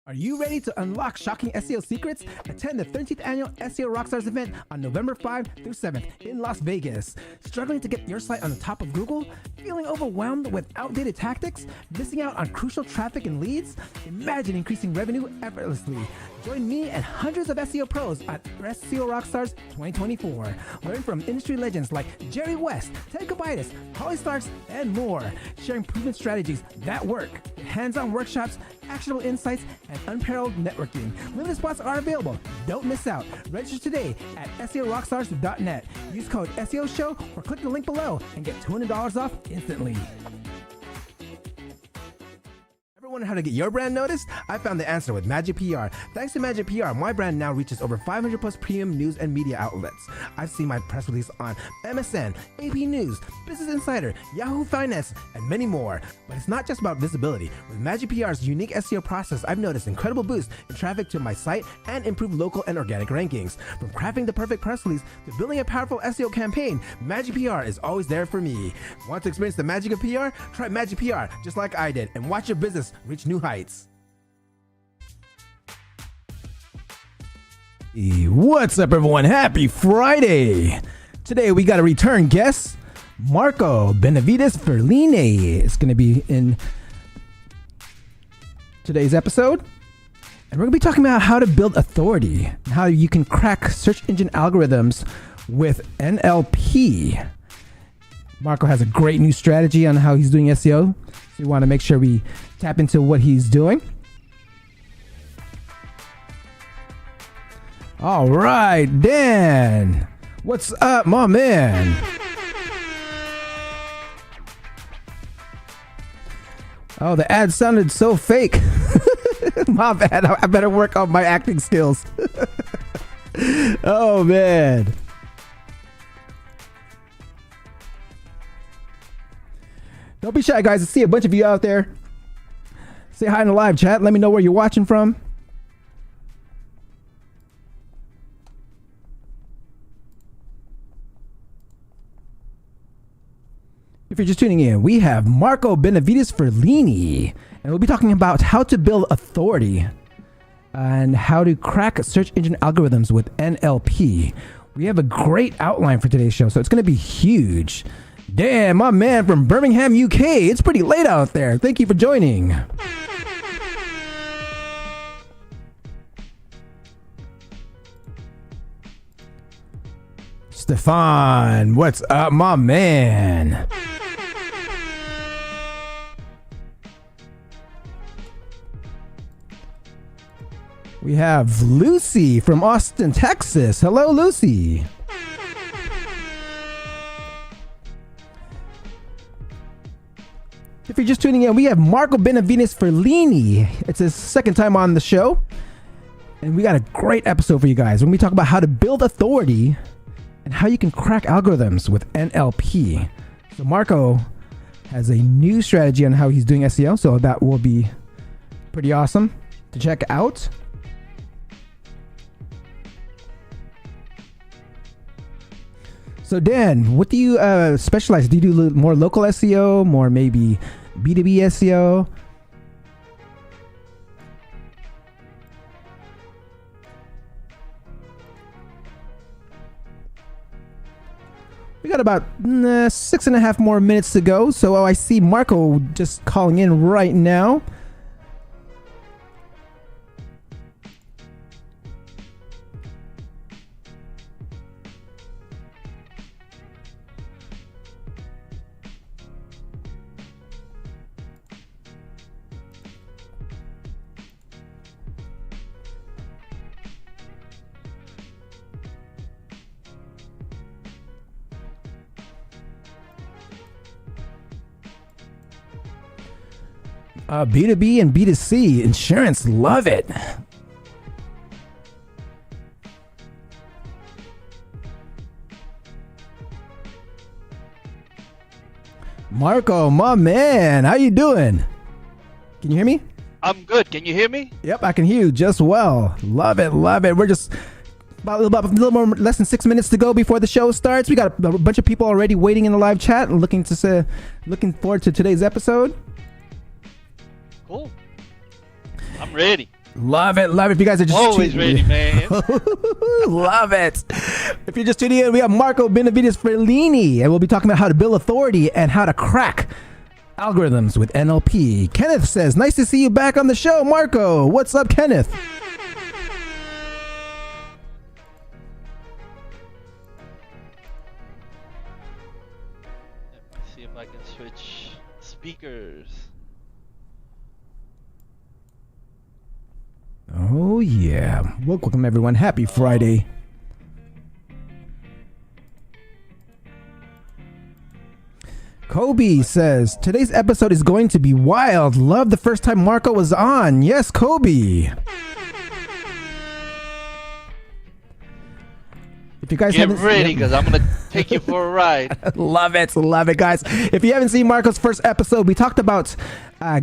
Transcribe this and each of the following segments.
Are you ready to unlock shocking SEO secrets? Attend the 13th annual SEO Rockstars event on November 5th through 7th in Las Vegas. Struggling to get your site on the top of Google? Feeling overwhelmed with outdated tactics? Missing out on crucial traffic and leads? Imagine increasing revenue effortlessly. Join me and hundreds of SEO pros at SEO Rockstars 2024. Learn from industry legends like Jerry West, Ted Kobitis, Holly Starks, and more, sharing proven strategies that work. Hands-on workshops, actionable insights, and unparalleled networking. Limited spots are available. Don't miss out. Register today at SEORockstars.net. Use code SEOSHOW or click the link below and get $200 off instantly. Ever wonder how to get your brand noticed? I found the answer with Magic PR. Thanks to Magic PR, my brand now reaches over 500 plus premium news and media outlets. I've seen my press release on MSN, AP News, Business Insider, Yahoo Finance, and many more. But it's not just about visibility. With Magic PR's unique SEO process, I've noticed incredible boosts in traffic to my site and improved local and organic rankings. From crafting the perfect press release to building a powerful SEO campaign, Magic PR is always there for me. Want to experience the magic of PR? Try Magic PR just like I did and watch your business reach new heights. What's up, everyone? Happy Friday! Today we got a return guest, Marco Benavides Ferlini. It's going to be in today's episode, and we're going to be talking about how to build authority and how you can crack search engine algorithms with NLP. Marco has a great new strategy on how he's doing SEO, so we want to make sure we tap into what he's doing. All right, Dan, what's up, my man? Oh, the ad sounded so fake. My bad. I better work on my acting skills. Oh, man. Don't be shy, guys. I see a bunch of you out there. Say hi in the live chat. Let me know where you're watching from. If you're just tuning in, we have Marco Benavides Ferlini, and we'll be talking about how to build authority and how to crack search engine algorithms with NLP. We have a great outline for today's show, so it's going to be huge. Damn, my man from Birmingham, UK. It's pretty late out there. Thank you for joining. Stefan, what's up, my man? We have Lucy from Austin, Texas. Hello, Lucy. If you're just tuning in, we have Marco Benavides Ferlini. It's his second time on the show, and we got a great episode for you guys. We're going to be talking about how to build authority and how you can crack algorithms with NLP. So Marco has a new strategy on how he's doing SEO, so that will be pretty awesome to check out. So Dan, what do you specialize? Do you do more local SEO, more maybe B2B SEO? We got about 6.5 more minutes to go. So I see Marco just calling in right now. B2B and B2C insurance, love it. Marco, my man, how you doing? Can you hear me? I'm good. Can you hear me? Yep, I can hear you just well. Love it, love it. We're just about a little more, less than 6 minutes to go before the show starts. We got a bunch of people already waiting in the live chat and looking forward to today's episode. Cool. I'm ready. Love it, love it. If you guys are just always ready, man. Love it. If you're just tuning in, we have Marco Benavides Ferlini, and we'll be talking about how to build authority and how to crack algorithms with NLP. Kenneth says, nice to see you back on the show, Marco. What's up, Kenneth? Let me see if I can switch speakers. Oh, yeah. Welcome, everyone. Happy Friday. Kobe says, today's episode is going to be wild. Love the first time Marco was on. Yes, Kobe. If you guys get ready, because I'm going to take you for a ride. Love it, guys. If you haven't seen Marco's first episode, we talked about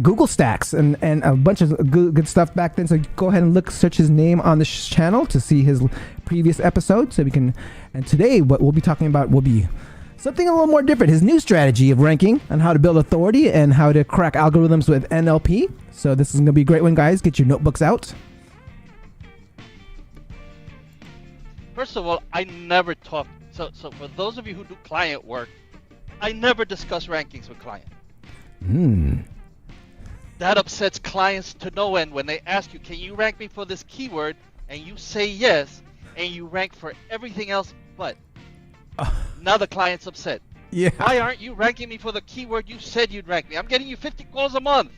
Google Stacks and a bunch of good stuff back then. So go ahead and search his name on the channel to see his previous episode. So we can, and today what we'll be talking about will be something a little more different. His new strategy of ranking and how to build authority and how to crack algorithms with NLP. So this is going to be a great one, guys. Get your notebooks out. First of all, I never talk. So for those of you who do client work, I never discuss rankings with clients. That upsets clients to no end when they ask you, can you rank me for this keyword? And you say yes, and you rank for everything else but. Now the client's upset. Yeah. Why aren't you ranking me for the keyword you said you'd rank me? I'm getting you 50 calls a month.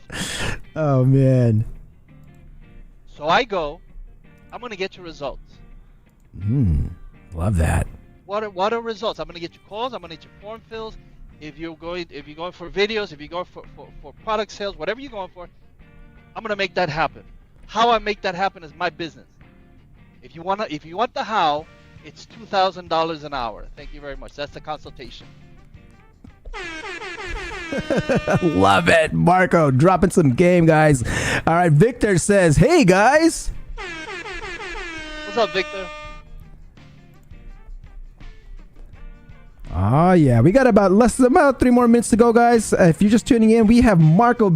Oh, man. So I go, I'm going to get your results. Love that. What are results? I'm going to get you calls. I'm going to get you form fills. If you're going for videos, if you're going for product sales, whatever you're going for, I'm going to make that happen. How I make that happen is my business. If you want the how, it's $2,000 an hour. Thank you very much. That's the consultation. Love it. Marco dropping some game, guys. All right, Victor says, hey, guys. What's up, Victor? Oh, yeah. We got about 3 more minutes to go, guys. If you're just tuning in, we have Marco,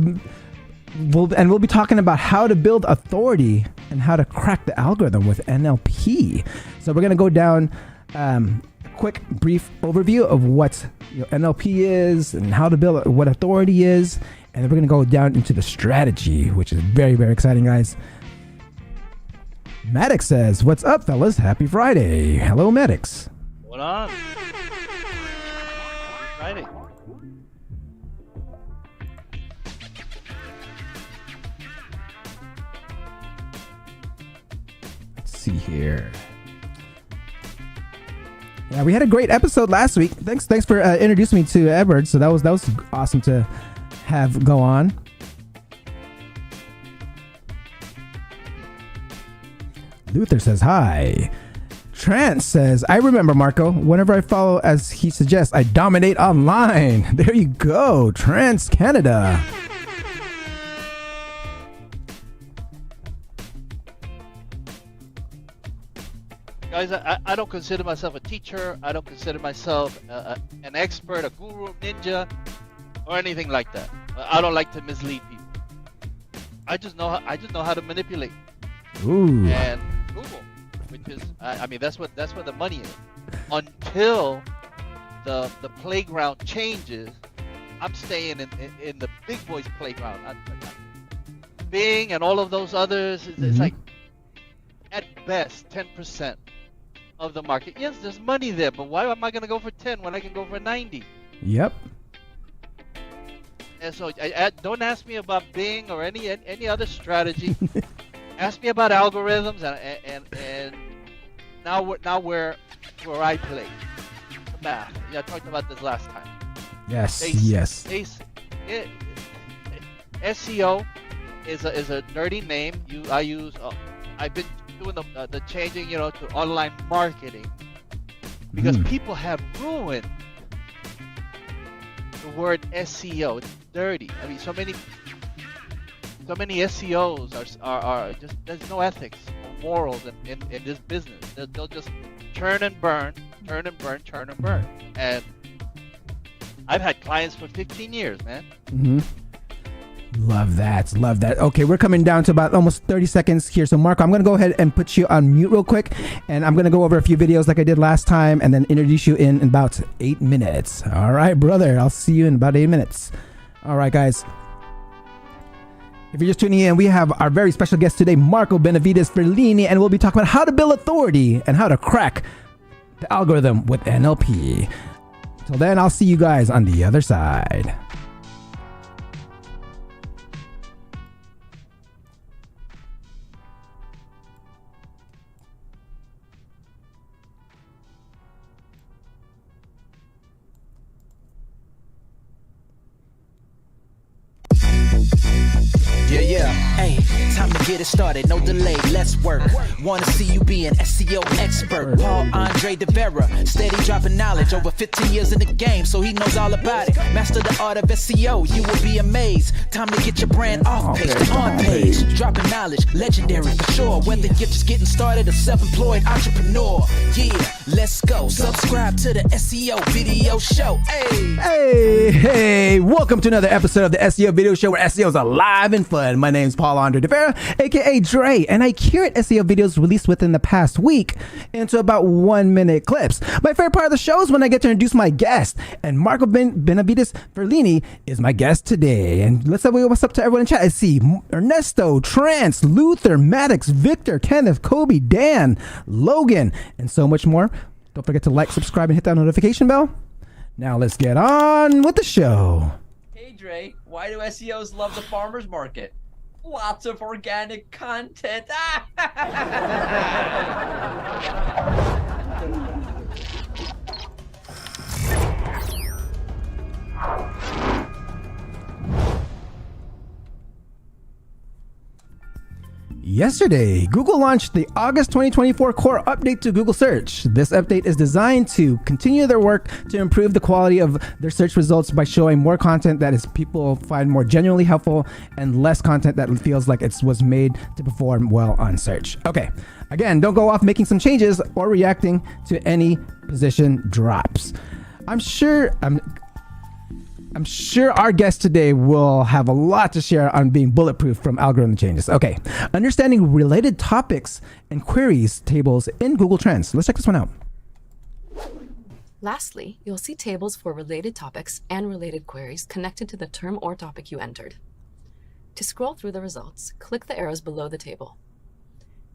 we'll be talking about how to build authority and how to crack the algorithm with NLP. So we're going to go down a quick, brief overview of what NLP is and how to build what authority is. And then we're going to go down into the strategy, which is very, very exciting, guys. Maddox says, what's up, fellas? Happy Friday. Hello, Maddox. What on? Friday. Let's see here. Yeah, we had a great episode last week. Thanks for introducing me to Edward. So that was awesome to have go on. Luther says hi. Trance says, I remember Marco. Whenever I follow as he suggests, I dominate online. There you go, Trance Canada. Guys, I don't consider myself a teacher. I don't consider myself an expert, a guru, ninja, or anything like that. I don't like to mislead people. I just know how to manipulate. Ooh. And Google, which is, I mean, that's where the money is. Until the playground changes, I'm staying in the big boys playground. Bing and all of those others, it's like at best 10% of the market. Yes, there's money there, but why am I going to go for 10 when I can go for 90? Yep. And so don't ask me about Bing or any other strategy. Ask me about algorithms and now where I play the math. Yeah, I talked about this last time. Yes. SEO is a nerdy name. I've been doing the changing, to online marketing because people have ruined the word SEO. It's dirty. I mean, so many SEOs are just, there's no ethics or morals in this business. They'll just churn and burn. And I've had clients for 15 years, man. Love that. Love that. Okay, we're coming down to about almost 30 seconds here. So, Marco, I'm going to go ahead and put you on mute real quick. And I'm going to go over a few videos like I did last time and then introduce you in about 8 minutes. All right, brother. I'll see you in about 8 minutes. All right, guys. If you're just tuning in, we have our very special guest today, Marco Benavides Ferlini, and we'll be talking about how to build authority and how to crack the algorithm with NLP. Till then, I'll see you guys on the other side. Yeah. Hey, time to get it started, no delay, let's work. Wanna see you be an SEO expert. Paul Andre De Vera, steady dropping knowledge. Over 15 years in the game, so he knows all about it. Master the art of SEO, you will be amazed. Time to get your brand off page to on page. Dropping knowledge, legendary for sure. Whether you're just getting started or self-employed entrepreneur. Yeah, let's go. Subscribe to the SEO video show. Hey, welcome to another episode of the SEO video show where SEO is alive and fun. My name's Paul Andre De Vera, aka Dre, and I curate SEO videos released within the past week into about 1-minute clips. My favorite part of the show is when I get to introduce my guest, and Marco Benavides Ferlini is my guest today. And let's say what's up to everyone in chat. I see Ernesto, Trance, Luther, Maddox, Victor, Kenneth, Kobe, Dan, Logan, and so much more. Don't forget to like, subscribe, and hit that notification bell. Now let's get on with the show. Hey Dre, why do SEOs love the farmer's market? Lots of organic content. Yesterday, Google launched the August 2024 core update to Google Search. This update is designed to continue their work to improve the quality of their search results by showing more content that is people find more genuinely helpful and less content that feels like it was made to perform well on search. Okay, again, don't go off making some changes or reacting to any position drops. I'm sure our guest today will have a lot to share on being bulletproof from algorithm changes. Okay, understanding related topics and queries tables in Google Trends. Let's check this one out. Lastly, you'll see tables for related topics and related queries connected to the term or topic you entered. To scroll through the results, click the arrows below the table.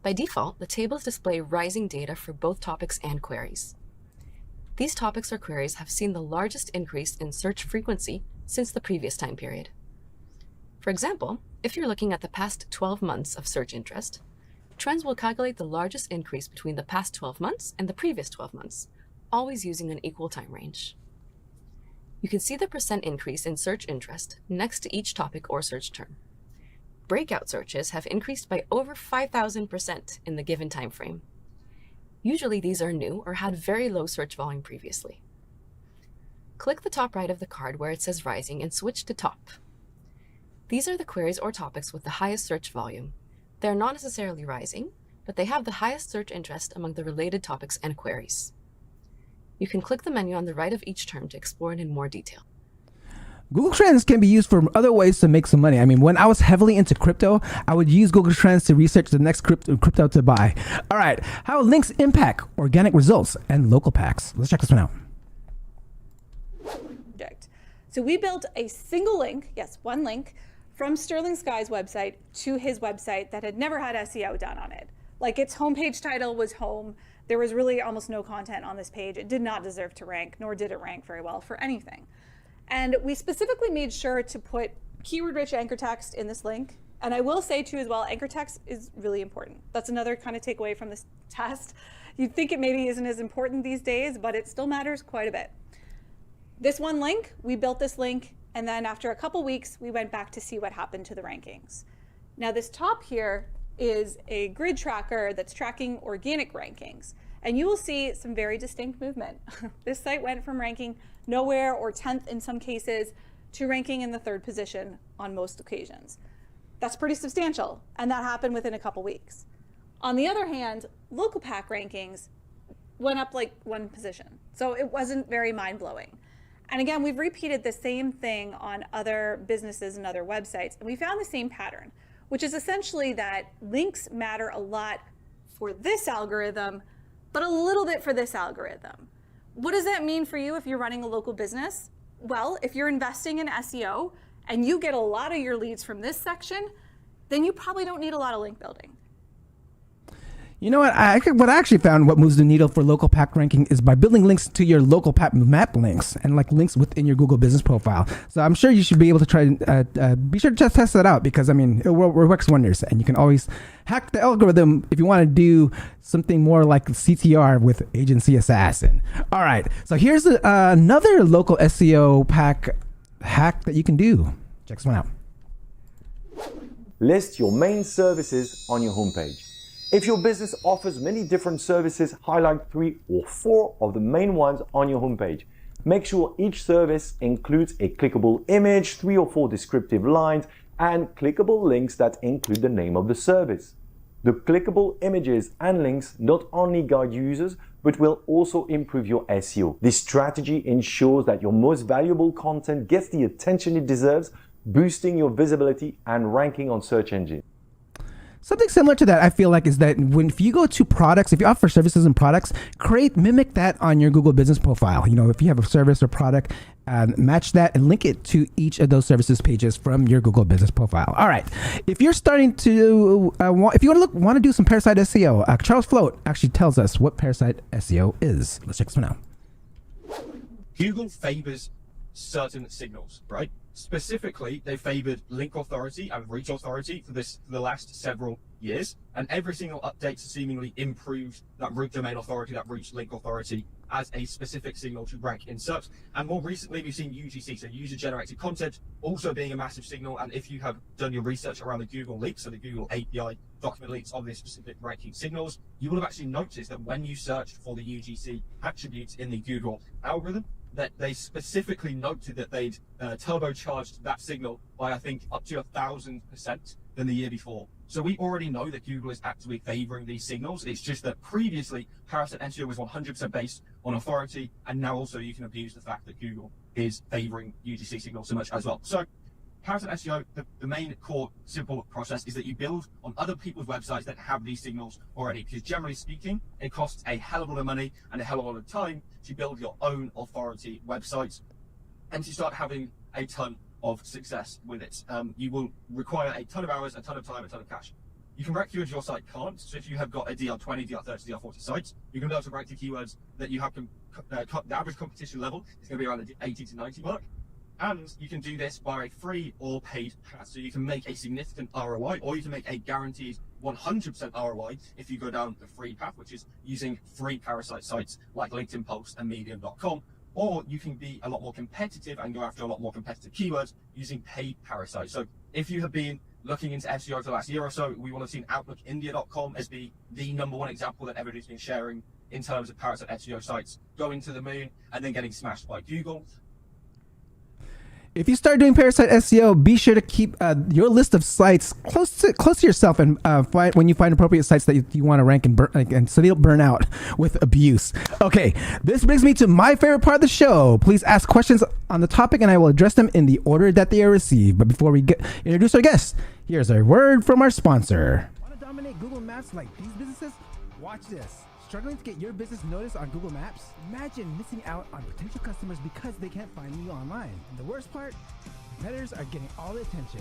By default, the tables display rising data for both topics and queries. These topics or queries have seen the largest increase in search frequency since the previous time period. For example, if you're looking at the past 12 months of search interest, Trends will calculate the largest increase between the past 12 months and the previous 12 months, always using an equal time range. You can see the percent increase in search interest next to each topic or search term. Breakout searches have increased by over 5,000% in the given time frame. Usually these are new or had very low search volume previously. Click the top right of the card where it says Rising and switch to Top. These are the queries or topics with the highest search volume. They are not necessarily rising, but they have the highest search interest among the related topics and queries. You can click the menu on the right of each term to explore it in more detail. Google Trends can be used for other ways to make some money. I mean, when I was heavily into crypto, I would use Google Trends to research the next crypto to buy. All right, how links impact organic results and local packs. Let's check this one out. So we built a single link, yes, one link, from Sterling Sky's website to his website that had never had SEO done on it. Like its homepage title was home. There was really almost no content on this page. It did not deserve to rank, nor did it rank very well for anything. And we specifically made sure to put keyword-rich anchor text in this link. And I will say too as well, anchor text is really important. That's another kind of takeaway from this test. You'd think it maybe isn't as important these days, but it still matters quite a bit. This one link, we built this link, and then after a couple weeks, we went back to see what happened to the rankings. Now this top here is a grid tracker that's tracking organic rankings. And you will see some very distinct movement. This site went from ranking nowhere or 10th in some cases to ranking in the 3rd position on most occasions. That's pretty substantial, and that happened within a couple weeks. On the other hand, local pack rankings went up like 1 position. So it wasn't very mind-blowing. And again, we've repeated the same thing on other businesses and other websites, and we found the same pattern, which is essentially that links matter a lot for this algorithm, but a little bit for this algorithm. What does that mean for you if you're running a local business? Well, if you're investing in SEO and you get a lot of your leads from this section, then you probably don't need a lot of link building. You know what? What I actually found what moves the needle for local pack ranking is by building links to your local map links and like links within your Google business profile. So I'm sure you should be able to try. Be sure to just test that out because I mean it works wonders, and you can always hack the algorithm if you want to do something more like CTR with Agency Assassin. All right, so here's another local SEO pack hack that you can do. Check this one out. List your main services on your homepage. If your business offers many different services, highlight 3 or 4 of the main ones on your homepage. Make sure each service includes a clickable image, 3 or 4 descriptive lines, and clickable links that include the name of the service. The clickable images and links not only guide users, but will also improve your SEO. This strategy ensures that your most valuable content gets the attention it deserves, boosting your visibility and ranking on search engines. Something similar to that, I feel like, is that if you go to products, if you offer services and products, mimic that on your Google business profile. You know, if you have a service or product, match that and link it to each of those services pages from your Google business profile. All right. If you're starting to, if you want to do some parasite SEO, Charles Float actually tells us what parasite SEO is. Let's check this one out. Google favors certain signals, right? Specifically, they favored link authority and reach authority for the last several years, and every single update seemingly improved that root domain authority, that reach link authority, as a specific signal to rank in search. And more recently, we've seen UGC, so user-generated content, also being a massive signal. And if you have done your research around the Google leaks, so the Google API document leaks of these specific ranking signals, you will have actually noticed that when you searched for the UGC attributes in the Google algorithm, that they specifically noted that they'd turbocharged that signal by, I think, up to 1,000% than the year before. So we already know that Google is actively favoring these signals. It's just that previously, parasite SEO was 100% based on authority, and now also you can abuse the fact that Google is favoring UGC signals so much as well. So parasite SEO, the main core simple process is that you build on other people's websites that have these signals already, because generally speaking, it costs a hell of a lot of money and a hell of a lot of time to build your own authority websites and to start having a ton of success with it. You will require a ton of hours, a ton of time, a ton of cash. You can rank keywords your site can't. So if you have got a DR20, DR30, DR40 site, you can be able to rank the keywords that you have. The average competition level is going to be around the 80 to 90 mark. And you can do this by a free or paid path. So you can make a significant ROI, or you can make a guaranteed 100% ROI if you go down the free path, which is using free parasite sites like LinkedIn Post and Medium.com. Or you can be a lot more competitive and go after a lot more competitive keywords using paid parasites. So if you have been looking into SEO for the last year or so, we will have seen OutlookIndia.com as the #1 example that everybody's been sharing in terms of parasite SEO sites going to the moon and then getting smashed by Google. If you start doing parasite SEO, be sure to keep your list of sites close to yourself, and when you find appropriate sites that you want to rank and so they don't burn out with abuse. Okay, this brings me to my favorite part of the show. Please ask questions on the topic, and I will address them in the order that they are received. But before we introduce our guests, here's a word from our sponsor. Want to dominate Google Maps like these businesses? Watch this. Struggling to get your business noticed on Google Maps? Imagine missing out on potential customers because they can't find you online. And the worst part, competitors are getting all the attention.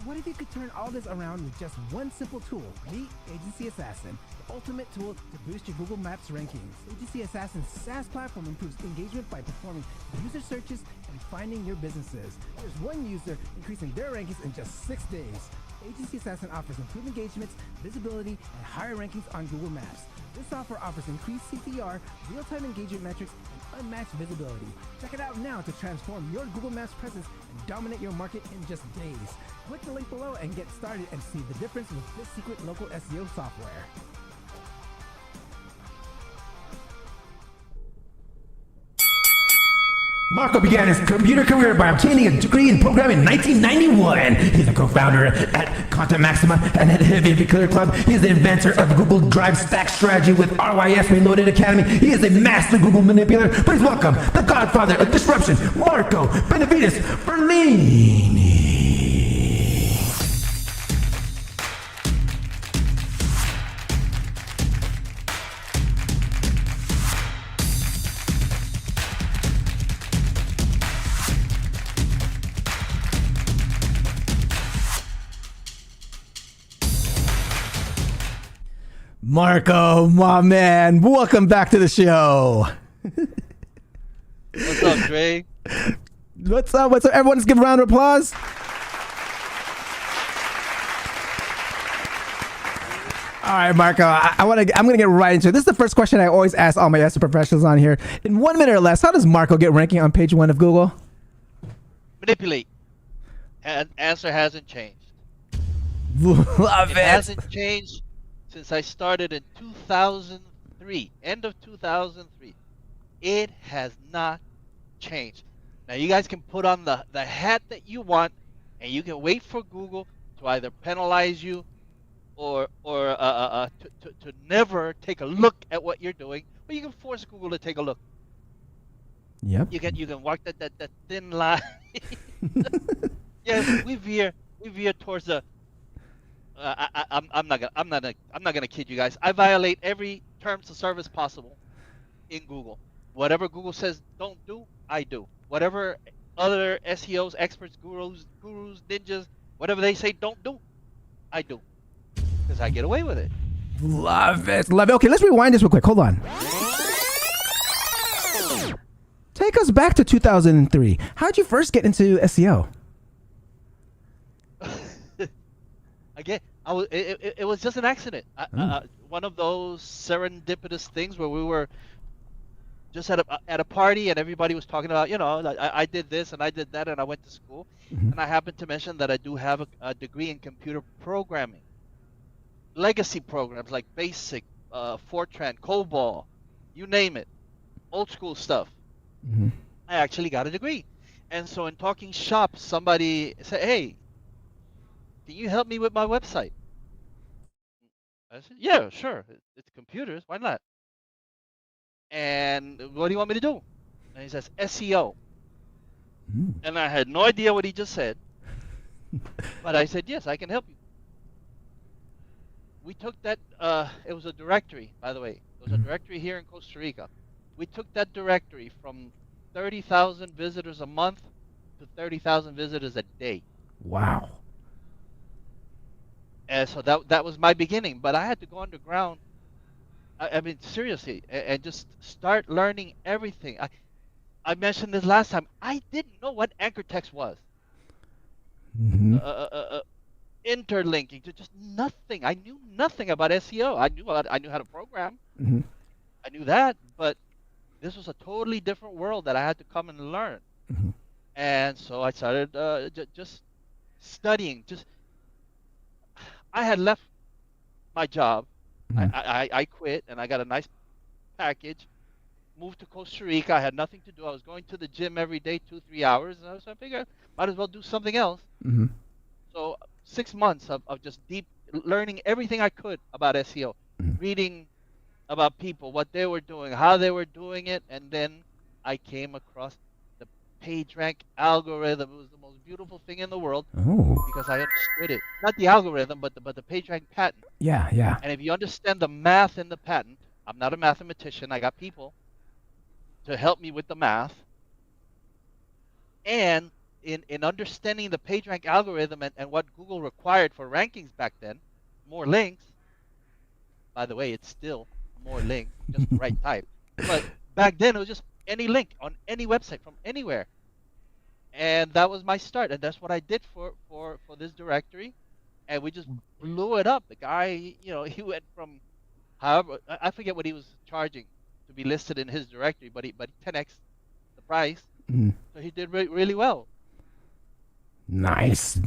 What if you could turn all this around with just one simple tool? Meet Agency Assassin, the ultimate tool to boost your Google Maps rankings. Agency Assassin's SaaS platform improves engagement by performing user searches and finding your businesses. There's one user increasing their rankings in just 6 days. Agency Assassin offers improved engagements, visibility, and higher rankings on Google Maps. This software offers increased CTR, real-time engagement metrics, and unmatched visibility. Check it out now to transform your Google Maps presence and dominate your market in just days. Click the link below and get started and see the difference with this secret local SEO software. Marco began his computer career by obtaining a degree in programming in 1991. He's a co-founder at Content Maxima and at Heavy Killer Club. He's the inventor of Google Drive Stack strategy with RYS Reloaded Academy. He is a master Google manipulator. Please welcome the godfather of disruption, Marco Benavides Ferlini. Marco, my man, welcome back to the show. What's up, Dre? What's up? What's up? Everyone, just give a round of applause. All right, Marco, I'm gonna get right into it. This is the first question I always ask all my SEO professionals on here. In 1 minute or less, how does Marco get ranking on page 1 of Google? Manipulate. And answer hasn't changed. Love It hasn't changed since I started in 2003, end of 2003. It has not changed. Now you guys can put on the hat that you want, and you can wait for Google to either penalize you or to never take a look at what you're doing, or you can force Google to take a look. Yep. You can walk that thin line. Yeah, we veer towards the. I'm not gonna kid you guys. I violate every terms of service possible in Google. Whatever Google says don't do, I do. Whatever other SEOs, experts, gurus, ninjas, whatever they say don't do, I do. Because I get away with it. Love it. Love it. Okay, let's rewind this real quick. Hold on. Take us back to 2003. How'd you first get into SEO? Again, it was just an accident. One of those serendipitous things where we were just at a party and everybody was talking about, I did this and I did that and I went to school. And I happened to mention that I do have a degree in computer programming. Legacy programs like BASIC, Fortran, COBOL, you name it. Old school stuff. I actually got a degree. And so in talking shop, somebody said, hey, can you help me with my website? I said, yeah, sure. It's computers. Why not? And what do you want me to do? And he says, SEO. And I had no idea what he just said. But I said, yes, I can help you. We took that, it was a directory, by the way. It was a directory here in Costa Rica. We took that directory from 30,000 visitors a month to 30,000 visitors a day. Wow. And so that was my beginning, but I had to go underground. I mean, seriously, and just start learning everything. I mentioned this last time. I didn't know what anchor text was. Interlinking, just nothing. I knew nothing about SEO. I knew how to program. I knew that, but this was a totally different world that I had to come and learn. And so I started just studying. I had left my job. I quit and I got a nice package. Moved to Costa Rica. I had nothing to do. I was going to the gym every day, 2-3 hours. And so I figured might as well do something else. So 6 months of just deep learning everything I could about SEO, reading about people, what they were doing, how they were doing it, and then I came across the PageRank algorithm. It was the most beautiful thing in the world because I understood it. Not the algorithm, but the PageRank patent. Yeah. And if you understand the math in the patent, I'm not a mathematician. I got people to help me with the math. And in understanding the PageRank algorithm and what Google required for rankings back then, more links. By the way, it's still more links, just the right type. But back then, it was just any link on any website from anywhere. And that was my start. And that's what I did for this directory. And we just blew it up. The guy, he went from, however, I forget what he was charging to be listed in his directory, but he 10x the price. So he did really well. Nice.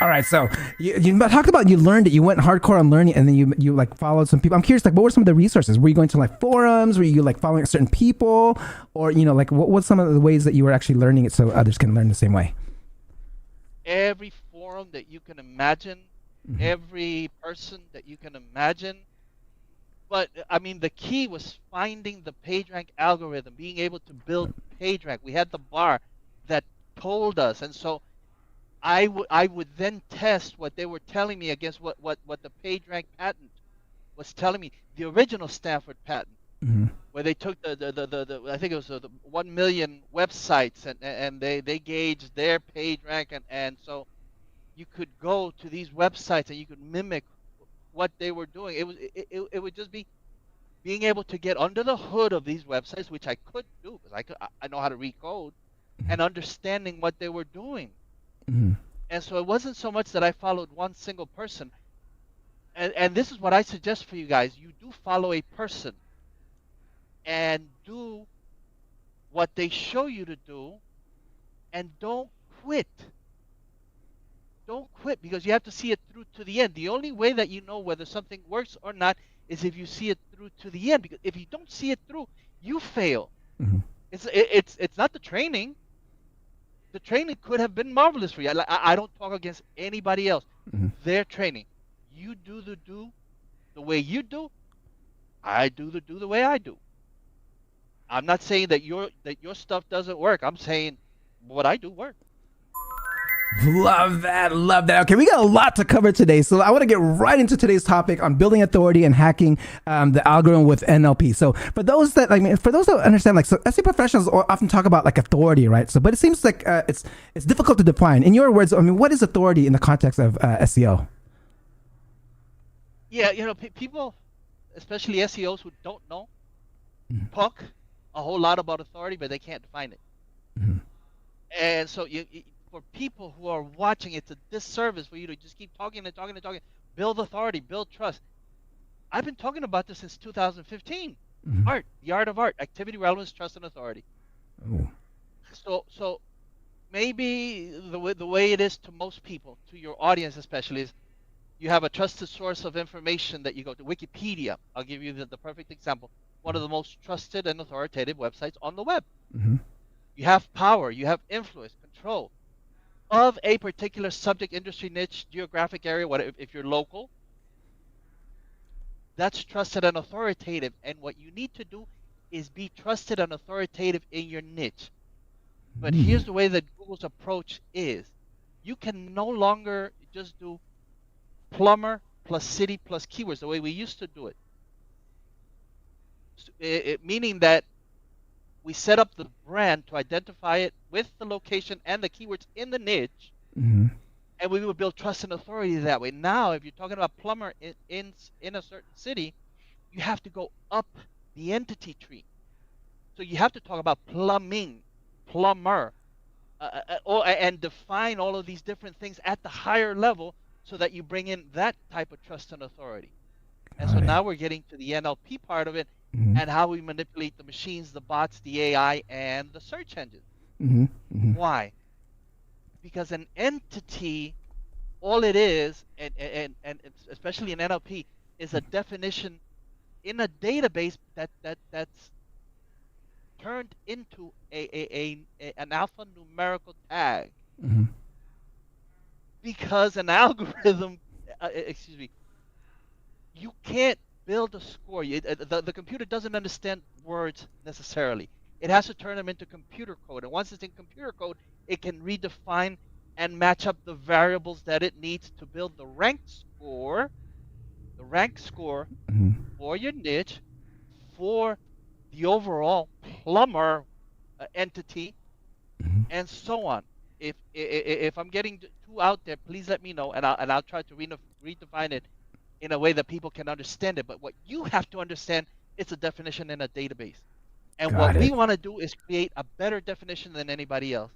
All right, so you talked about you learned it. You went hardcore on learning, and then you like followed some people. I'm curious, like, what were some of the resources? Were you going to like forums? Were you like following certain people, or like what's some of the ways that you were actually learning it so others can learn the same way? Every forum that you can imagine, every person that you can imagine. But I mean, the key was finding the PageRank algorithm, being able to build PageRank. We had the bar that told us, and so I would then test what they were telling me against what the PageRank patent was telling me, the original Stanford patent, where they took the I think it was the 1 million websites and they gauged their PageRank, and so you could go to these websites and you could mimic what they were doing. It would just be being able to get under the hood of these websites, which I could do because I know how to read code, and understanding what they were doing. And so it wasn't so much that I followed one single person. And this is what I suggest for you guys. You do follow a person and do what they show you to do, and don't quit. Don't quit, because you have to see it through to the end. The only way that you know whether something works or not is if you see it through to the end. Because if you don't see it through, you fail. It's not the training. The training could have been marvelous for you. I don't talk against anybody else. Their training. You do the way you do. I do the way I do. I'm not saying that your stuff doesn't work. I'm saying what I do works. Love that. Okay, we got a lot to cover today, so I want to get right into today's topic on building authority and hacking the algorithm with NLP. So for those that understand, like, so SEO professionals often talk about like authority, right? So, but it seems like it's difficult to define. In your words, I mean, what is authority in the context of SEO? Yeah, people, especially SEOs who don't know, talk a whole lot about authority, but they can't define it. And so for people who are watching, it's a disservice for you to just keep talking and talking and talking. Build authority, build trust. I've been talking about this since 2015. Art, the art of art, activity, relevance, trust, and authority. So maybe the way it is to most people, to your audience especially, is you have a trusted source of information that you go to. Wikipedia, I'll give you the perfect example. One of the most trusted and authoritative websites on the web. You have power, you have influence, control of a particular subject, industry, niche, geographic area. What if you're local? That's trusted and authoritative. And what you need to do is be trusted and authoritative in your niche. But here's the way that Google's approach is. You can no longer just do plumber plus city plus keywords the way we used to do it. Meaning that we set up the brand to identify it with the location and the keywords in the niche, and we will build trust and authority that way. Now, if you're talking about plumber in a certain city, you have to go up the entity tree. So you have to talk about plumbing, plumber, and define all of these different things at the higher level so that you bring in that type of trust and authority. And so now we're getting to the NLP part of it, and how we manipulate the machines, the bots, the AI, and the search engine. Why? Because an entity, all it is, and especially in NLP, is a definition in a database that's turned into an alphanumerical tag. Because an algorithm, you can't build a score. The computer doesn't understand words necessarily. It has to turn them into computer code. And once it's in computer code, it can redefine and match up the variables that it needs to build the rank score for your niche, for the overall plumber entity, and so on. If I'm getting too out there, please let me know, and I'll try to redefine it in a way that people can understand it. But what you have to understand, it's a definition in a database. And what we want to do is create a better definition than anybody else.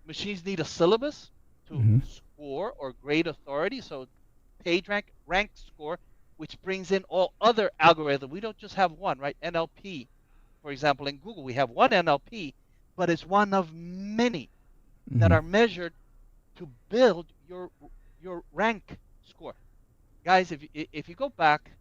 Machines need a syllabus to score or grade authority. So PageRank, rank score, which brings in all other algorithms. We don't just have one, right? NLP, for example, in Google, we have one NLP, but it's one of many that are measured to build your rank score. Guys, if you go back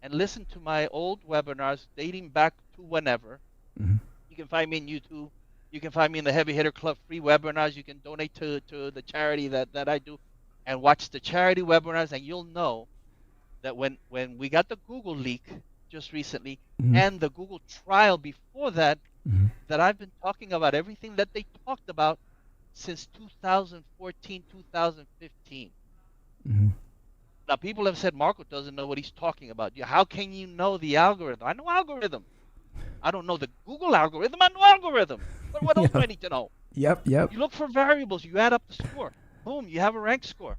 and listen to my old webinars dating back to whenever, you can find me on YouTube. You can find me in the Heavy Hitter Club free webinars. You can donate to the charity that I do and watch the charity webinars, and you'll know that when we got the Google leak just recently and the Google trial before that, that I've been talking about everything that they talked about since 2014, 2015. Now, people have said Marco doesn't know what he's talking about. How can you know the algorithm? I know algorithm. I don't know the Google algorithm. I know algorithm. But what else do I need to know? Yep. You look for variables. You add up the score. Boom, you have a rank score.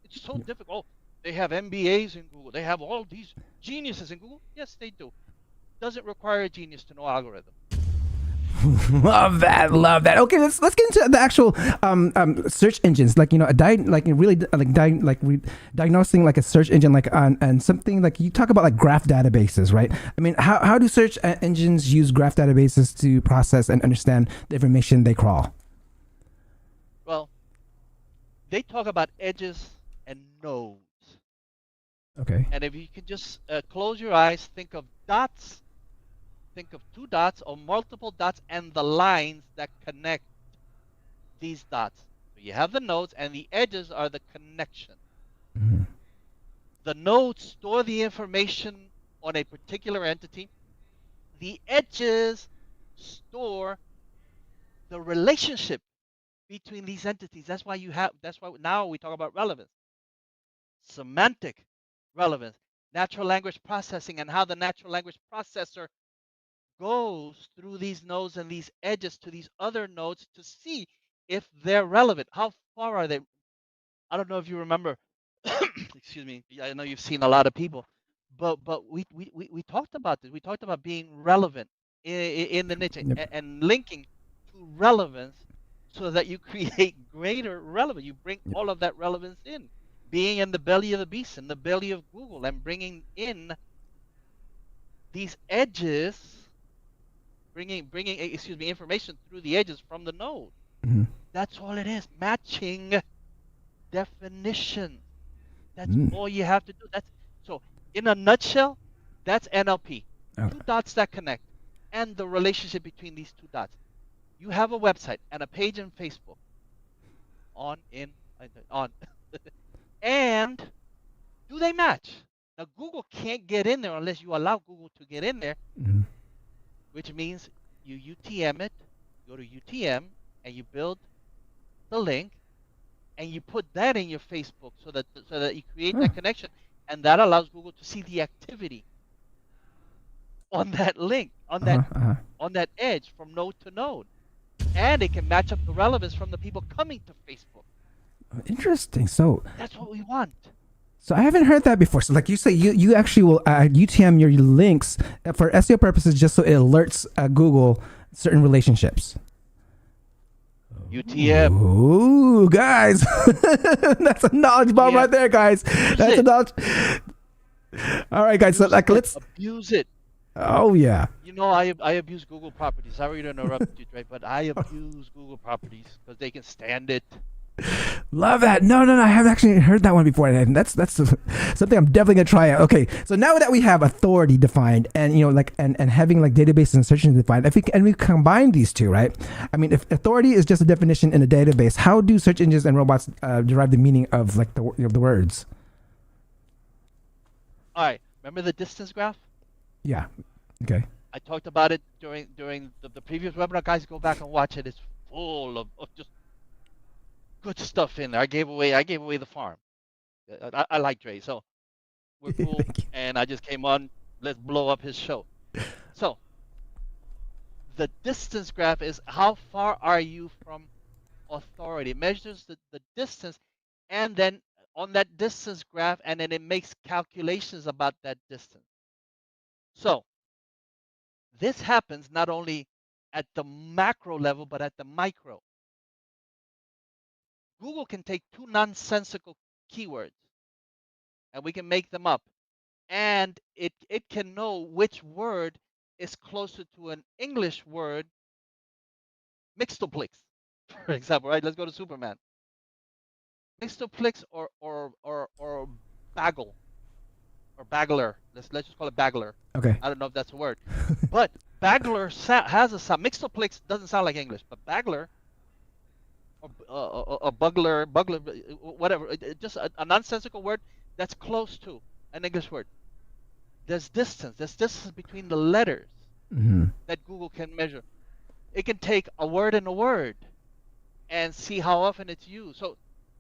It's so difficult. They have MBAs in Google. They have all these geniuses in Google. Yes, they do. Doesn't require a genius to know algorithm. Love that. Okay, let's get into the actual search engines. Like, diagnosing like a search engine, like and something like you talk about like graph databases, right? I mean, how do search engines use graph databases to process and understand the information they crawl? Well, they talk about edges and nodes. Okay. And if you could just close your eyes, think of dots. Think of two dots or multiple dots and the lines that connect these dots. So you have the nodes and the edges are the connection. The nodes store the information on a particular entity. The edges store the relationship between these entities. That's why now we talk about relevance. Semantic relevance, natural language processing, and how the natural language processor goes through these nodes and these edges to these other nodes to see if they're relevant. How far are they? I don't know if you remember. Excuse me. I know you've seen a lot of people, but we talked about this. We talked about being relevant in the niche and linking to relevance so that you create greater relevance. You bring all of that relevance in, being in the belly of the beast, in the belly of Google, and bringing in these edges. Bringing information through the edges from the node. That's all it is. Matching definition. That's all you have to do. So in a nutshell, that's NLP. Two dots that connect and the relationship between these two dots. You have a website and a page in Facebook. On. And do they match? Now Google can't get in there unless you allow Google to get in there. Which means you UTM it, go to UTM, and you build the link, and you put that in your Facebook so that you create that connection, and that allows Google to see the activity on that link, on that edge from node to node, and it can match up the relevance from the people coming to Facebook. Interesting. So that's what we want. So I haven't heard that before. So like you say, you actually will UTM your links for SEO purposes just so it alerts Google certain relationships. UTM. Ooh, guys. That's a knowledge bomb right there, guys. That's a knowledge. All right, guys. So like let's abuse it. Oh yeah. You know, I abuse Google properties. Sorry to interrupt you, Dre, but I abuse Google properties because they can stand it. Love that. No, I haven't actually heard that one before, and that's something I'm definitely gonna try out. Okay, so now that we have authority defined, and and having like databases and search engines defined, we combine these two, right? I mean, if authority is just a definition in a database, how do search engines and robots derive the meaning of like the words? All right, remember the distance graph? Yeah. Okay. I talked about it during the previous webinar. Guys, go back and watch it. It's full of just good stuff in there. I gave away the farm. I like Dre, so we're cool. And I just came on. Let's blow up his show. So the distance graph is how far are you from authority. It measures the distance, and then on that distance graph, and then it makes calculations about that distance. So this happens not only at the macro level, but at the micro. Google can take two nonsensical keywords and we can make them up. And it can know which word is closer to an English word, mixtoplex, for example, right? Let's go to Superman. Mixoplex or bagel or bagler. Let's just call it bagler. Okay. I don't know if that's a word, but bagler has a sound. Mixoplex doesn't sound like English, but bagler or bugler, whatever, just a nonsensical word that's close to an English word. There's distance. There's distance between the letters Mm-hmm. that Google can measure. It can take a word and a word and see how often it's used. So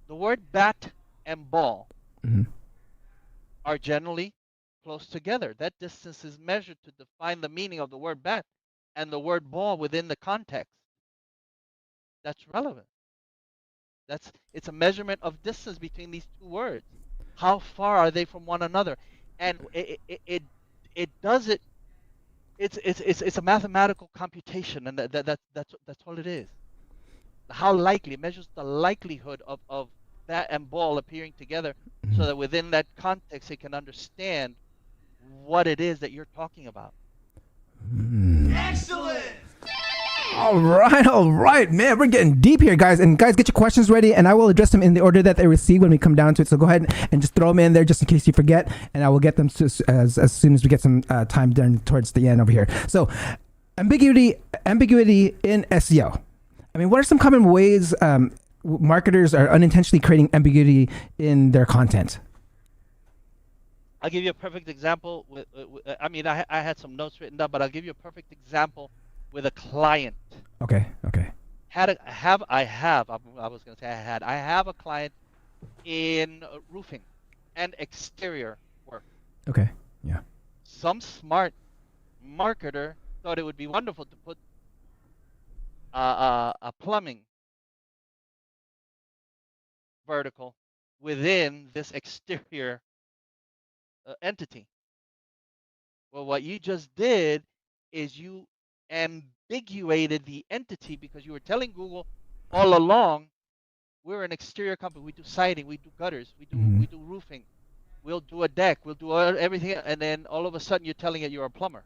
the word bat and ball Mm-hmm. are generally close together. That distance is measured to define the meaning of the word bat and the word ball within the context. That's relevant. It's a measurement of distance between these two words. How far are they from one another? And it does it. It's a mathematical computation, and that's all it is. How likely, it measures the likelihood of bat and ball appearing together, so that within that context it can understand what it is that you're talking about. All right, man. We're getting deep here, guys. And guys, get your questions ready, and I will address them in the order that they receive when we come down to it. So go ahead and just throw them in there just in case you forget, and I will get them as soon as we get some time done towards the end over here. So, ambiguity in SEO. I mean, what are some common ways marketers are unintentionally creating ambiguity in their content? I'll give you a perfect example. I mean, I had some notes written down, but I'll give you a perfect example with a client. Okay. I was going to say I have a client in roofing and exterior work. Okay. Yeah. Some smart marketer thought it would be wonderful to put a plumbing vertical within this exterior entity. Well, what you just did is you ambiguated the entity, because you were telling Google all along, we're an exterior company. We do siding, we do gutters, we do roofing, we'll do a deck, we'll do everything, and then all of a sudden you're telling it you're a plumber.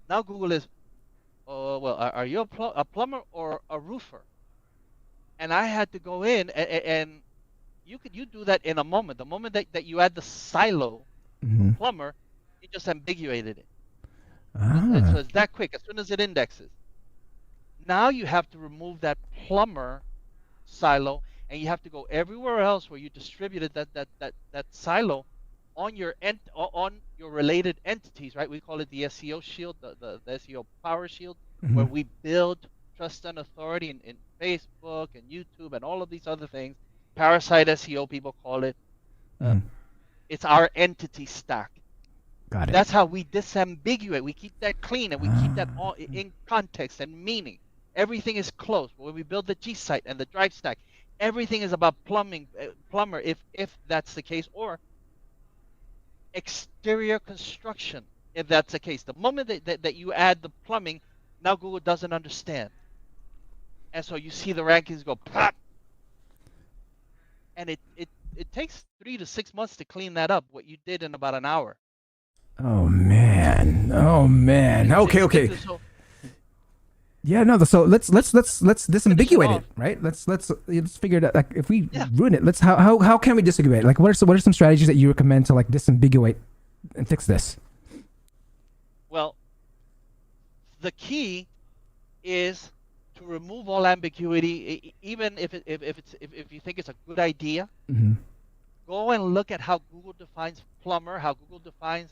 Now Google is, well, are you a plumber or a roofer? And I had to go in and you do that in a moment. The moment that you add the silo plumber, you just ambiguated it. And so it's that quick. As soon as it indexes, now you have to remove that plumber silo, and you have to go everywhere else where you distributed that silo on your related entities, right? We call it the SEO shield, the SEO power shield, where we build trust and authority in Facebook and YouTube and all of these other things. Parasite SEO, people call it. It's our entity stack. Got it. That's how we disambiguate. We keep that clean, and we keep that all in context and meaning. Everything is close. When we build the G site and the drive stack, everything is about plumber, if that's the case, or exterior construction, if that's the case. The moment that you add the plumbing, now Google doesn't understand. And so you see the rankings go pop. And it takes 3 to 6 months to clean that up, what you did in about an hour. Oh man. Okay. Yeah, no. So let's disambiguate it, right? Let's figure it out. Like, if we ruin it, how can we disambiguate? Like, what are some strategies that you recommend to like disambiguate and fix this? Well, the key is to remove all ambiguity, even if you think it's a good idea. Go and look at how Google defines plumber, how Google defines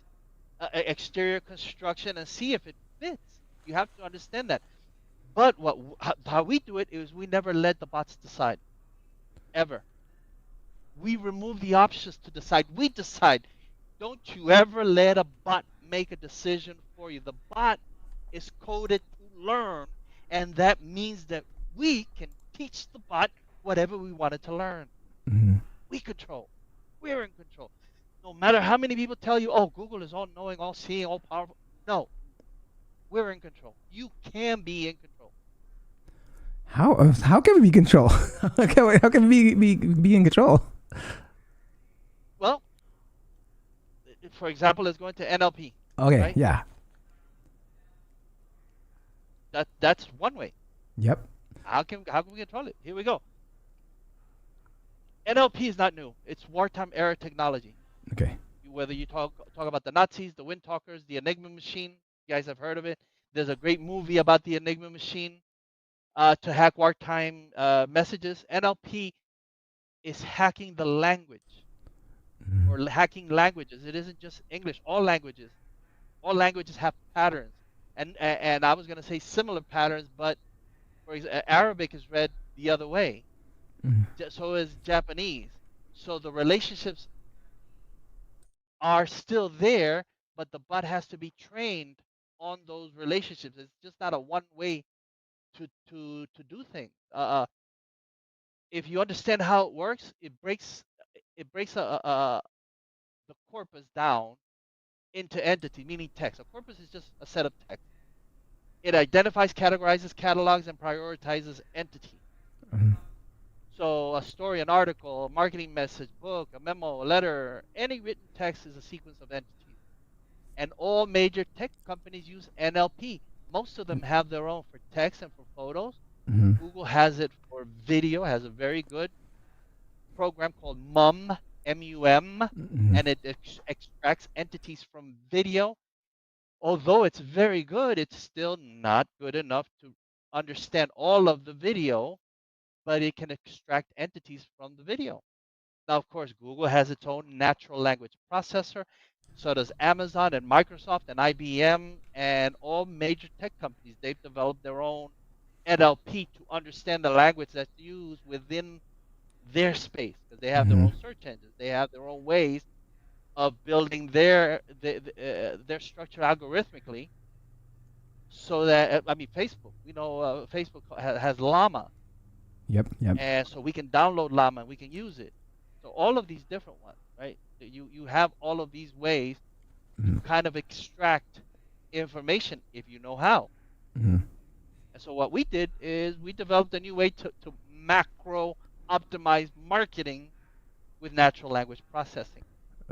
exterior construction, and see if it fits. You have to understand that. But how we do it is we never let the bots decide, ever. We remove the options to decide. We decide. Don't you ever let a bot make a decision for you. The bot is coded to learn, and that means that we can teach the bot whatever we want it to learn. We control. We're in control. No matter how many people tell you, oh, Google is all knowing, all seeing, all powerful. No. We're in control. You can be in control. How can we be in control? How can we be in control? Well, for example, let's go into NLP. Okay, right? yeah. That's one way. Yep. How can we control it? Here we go. NLP is not new. It's wartime era technology. Okay. Whether you talk about the Nazis, the Wind Talkers, the Enigma machine, you guys have heard of it. There's a great movie about the Enigma machine to hack wartime messages. NLP is hacking the language or hacking languages. It isn't just English. All languages have patterns, and I was going to say similar patterns, but for example, Arabic is read the other way. So is Japanese. So the relationships are still there, but the bot has to be trained on those relationships. It's just not a one way to do things. If you understand how it works, it breaks the corpus down into entity, meaning text. A corpus is just a set of text. It identifies, categorizes, catalogs, and prioritizes entity. So a story, an article, a marketing message, book, a memo, a letter, any written text is a sequence of entities. And all major tech companies use NLP. Most of them have their own for text and for photos. Google has it for video, has a very good program called MUM, M-U-M, and it extracts entities from video. Although it's very good, it's still not good enough to understand all of the video, but it can extract entities from the video. Now, of course, Google has its own natural language processor. So does Amazon and Microsoft and IBM and all major tech companies. They've developed their own NLP to understand the language that's used within their space, because they have their own search engines. They have their own ways of building their structure algorithmically. So that, I mean, Facebook, we know Facebook has Llama. Yep. And so we can download Llama and we can use it. So all of these different ones, right? You have all of these ways to kind of extract information if you know how. And so what we did is we developed a new way to macro optimize marketing with natural language processing.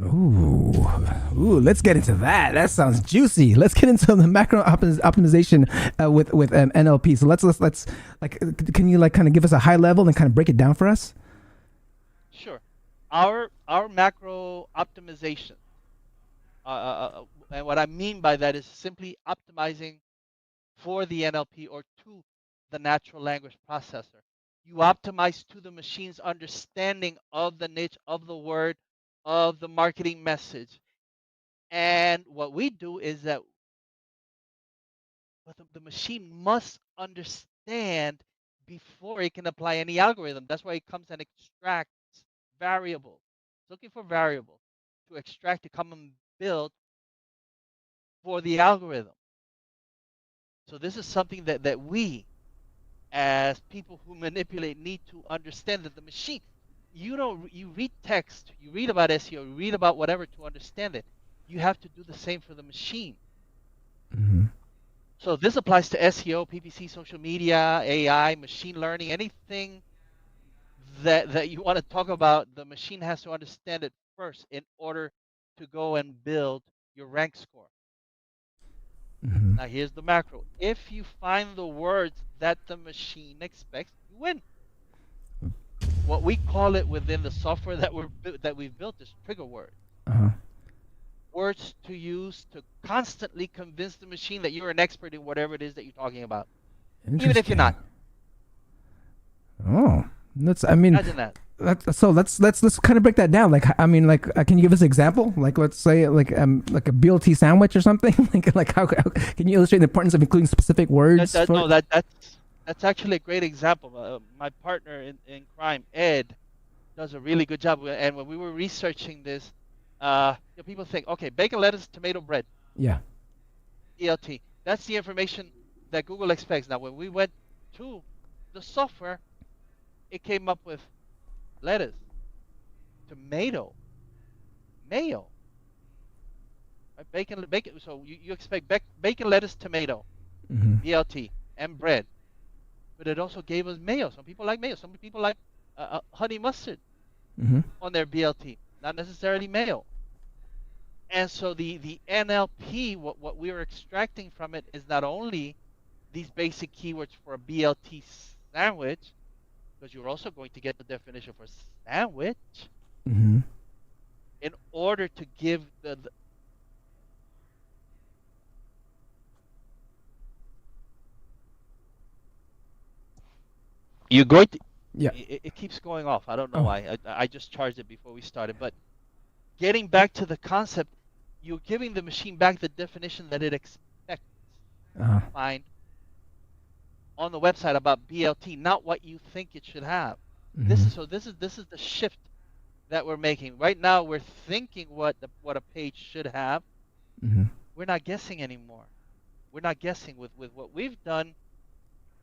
Ooh, let's get into that. That sounds juicy. Let's get into the macro optimization with NLP. So let's like, can you like kind of give us a high level and kind of break it down for us? Sure. Our macro optimization, and what I mean by that is simply optimizing for the NLP or to the natural language processor. You optimize to the machine's understanding of the niche, of the word, of the marketing message. And what we do is that the machine must understand before it can apply any algorithm. That's why it comes and extracts variables. It's looking for variables to extract to come and build for the algorithm. So this is something that we, as people who manipulate, need to understand that the machine, you read text, you read about SEO, you read about whatever to understand it. You have to do the same for the machine. So this applies to SEO, PPC, social media, AI, machine learning, anything that you want to talk about. The machine has to understand it first in order to go and build your rank score. Now here's the macro. If you find the words that the machine expects, you win. What we call it within the software that we've built is trigger words. Words to use to constantly convince the machine that you're an expert in whatever it is that you're talking about, even if you're not. Oh, imagine that. So let's kind of break that down. Like, I mean, like, can you give us an example? Like, let's say like a BLT sandwich or something. like how can you illustrate the importance of including specific words? That's actually a great example. My partner in crime, Ed, does a really good job. And when we were researching this, people think, okay, bacon, lettuce, tomato, bread. Yeah. BLT. That's the information that Google expects. Now, when we went to the software, it came up with lettuce, tomato, mayo. Right? Bacon. So you expect bacon, lettuce, tomato, BLT, and bread. But it also gave us mayo. Some people like mayo. Some people like honey mustard on their BLT, not necessarily mayo. And so the NLP, what we are extracting from it is not only these basic keywords for a BLT sandwich, because you're also going to get the definition for sandwich Mm-hmm. in order to give the you're going to Yeah. it keeps going off. I don't know Oh. why. I just charged it before we started. But getting back to the concept, you're giving the machine back the definition that it expects Uh-huh. to find on the website about BLT, not what you think it should have. This is the shift that we're making. Right now we're thinking what a page should have. Mm-hmm. We're not guessing anymore. We're not guessing with what we've done.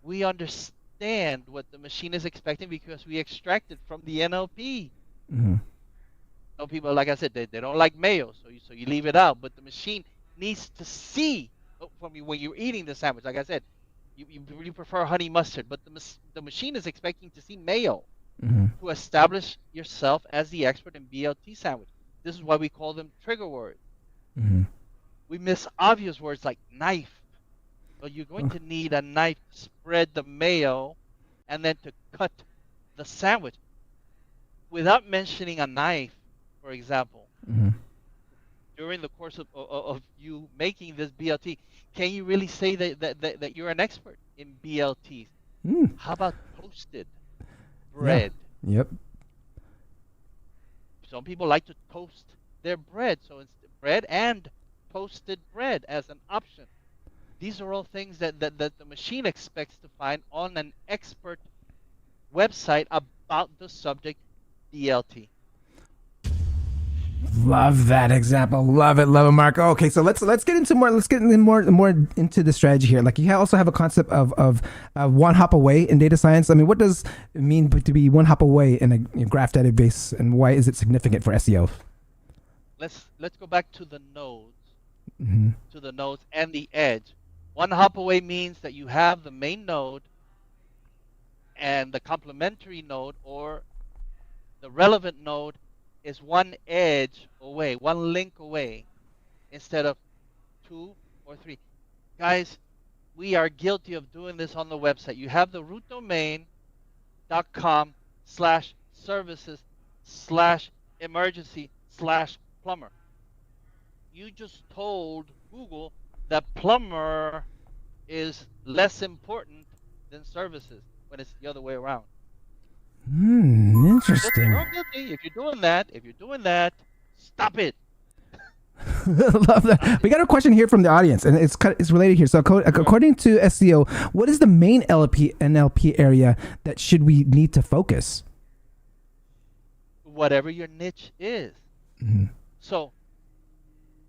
We understand what the machine is expecting because we extract it from the NLP. Mm-hmm. Some people, like I said, they don't like mayo, so you leave it out. But the machine needs to see from you when you're eating the sandwich. Like I said, you prefer honey mustard, but the machine is expecting to see mayo Mm-hmm. to establish yourself as the expert in BLT sandwich. This is why we call them trigger words. Mm-hmm. We miss obvious words like knife. But you're going to need a knife to spread the mayo and then to cut the sandwich. Without mentioning a knife, for example, Mm-hmm. during the course of you making this BLT, can you really say that you're an expert in BLTs? Mm. How about toasted bread? Yeah. Yep. Some people like to toast their bread, so it's bread and toasted bread as an option. These are all things that the machine expects to find on an expert website about the subject BLT. Love that example. Love it, Marco. Okay, so let's get into more. Let's get into more into the strategy here. Like you also have a concept of one hop away in data science. I mean, what does it mean to be one hop away in a graph database, and why is it significant for SEO? Let's go back to the nodes, Mm-hmm. to the nodes and the edge. One hop away means that you have the main node and the complementary node or the relevant node is one edge away, one link away, instead of 2 or 3. Guys, we are guilty of doing this on the website. You have the root domain .com/services/emergency/plumber. You just told Google that plumber is less important than services when it's the other way around. Interesting. You're guilty. If you're doing that, stop it. Love that. We got a question here from the audience, and it's related here. So, according to SEO, what is the main NLP area that should we need to focus? Whatever your niche is. Mm-hmm. So,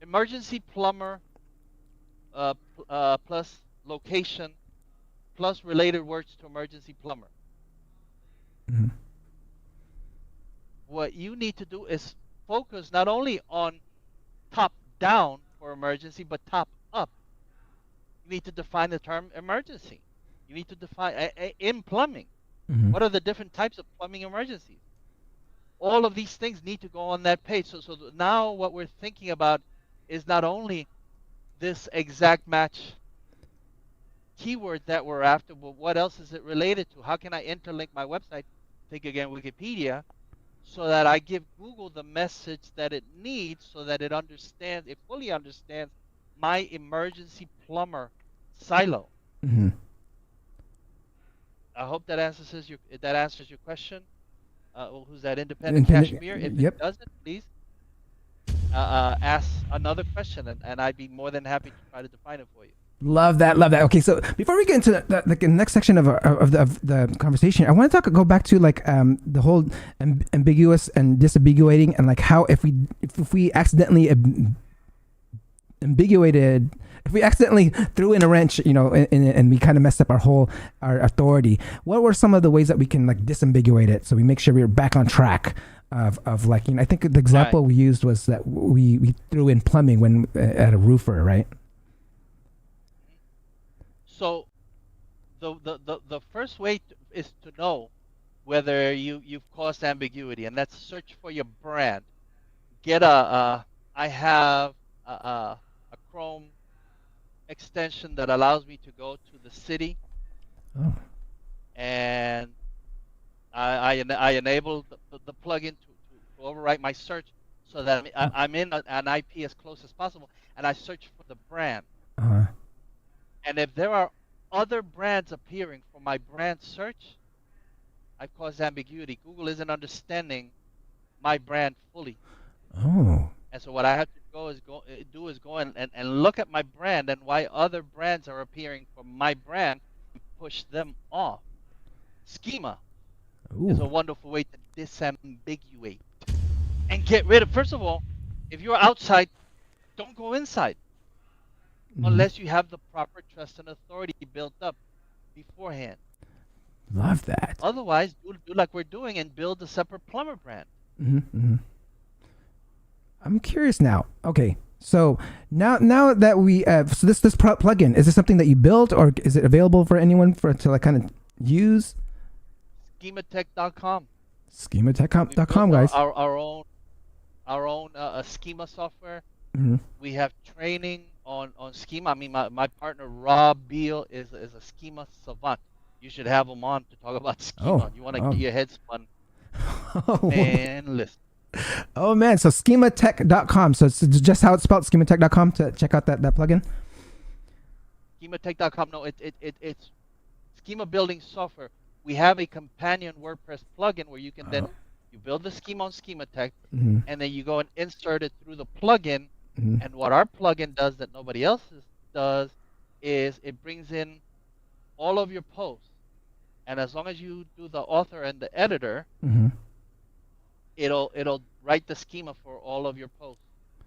emergency plumber plus location plus related words to emergency plumber. Mm-hmm. What you need to do is focus not only on top down for emergency, but top up. You need to define the term emergency. You need to define in plumbing. Mm-hmm. What are the different types of plumbing emergencies? All of these things need to go on that page. So now what we're thinking about is not only this exact match keyword that we're after, but what else is it related to? How can I interlink my website, think again Wikipedia, so that I give Google the message that it needs so that it fully understands my emergency plumber silo. Mm-hmm. I hope that answers your question. Who's that independent Kashmir? If Yep. it doesn't, please ask another question, and I'd be more than happy to try to define it for you. Love that. Okay, so before we get into the next section of the conversation, I want to go back to like the whole ambiguous and disambiguating, and like how if we accidentally ambiguated, if we accidentally threw in a wrench, and we kind of messed up our authority, what were some of the ways that we can like disambiguate it so we make sure we're back on track of like, I think the example we used was that we threw in plumbing when at a roofer, right? So the first way is to know whether you've caused ambiguity, and that's search for your brand. Get I have a Chrome extension that allows me to go to the city and I enable the plugin to overwrite my search so that I'm in an IP as close as possible, and I search for the brand. Uh-huh. And if there are other brands appearing for my brand search, I cause ambiguity. Google isn't understanding my brand fully. Oh. And so what I have to do is go and look at my brand and why other brands are appearing for my brand and push them off. Schema is a Ooh. wonderful way to disambiguate and get rid of. First of all, if you're outside, don't go inside unless you have the proper trust and authority built up beforehand. Love that. Otherwise, do like we're doing and build a separate plumber brand. I'm curious now. Okay, so now that we so this plugin, is this something that you built, or is it available for anyone to like kind of use? Schematech.com. Schematech.com, guys. Our own schema software. We have training on schema. I mean, my partner Rob Beal is a schema savant. You should have him on to talk about schema. You want to get your head spun. And listen. Oh man, so schematech.com. So it's just how it's spelled, schematech.com, to check out that plugin. Schematech.com. No, it's schema building software. We have a companion WordPress plugin where you can then you build the schema on Schematech, and then you go and insert it through the plugin. And what our plugin does that nobody else does is it brings in all of your posts, and as long as you do the author and the editor, it'll write the schema for all of your posts.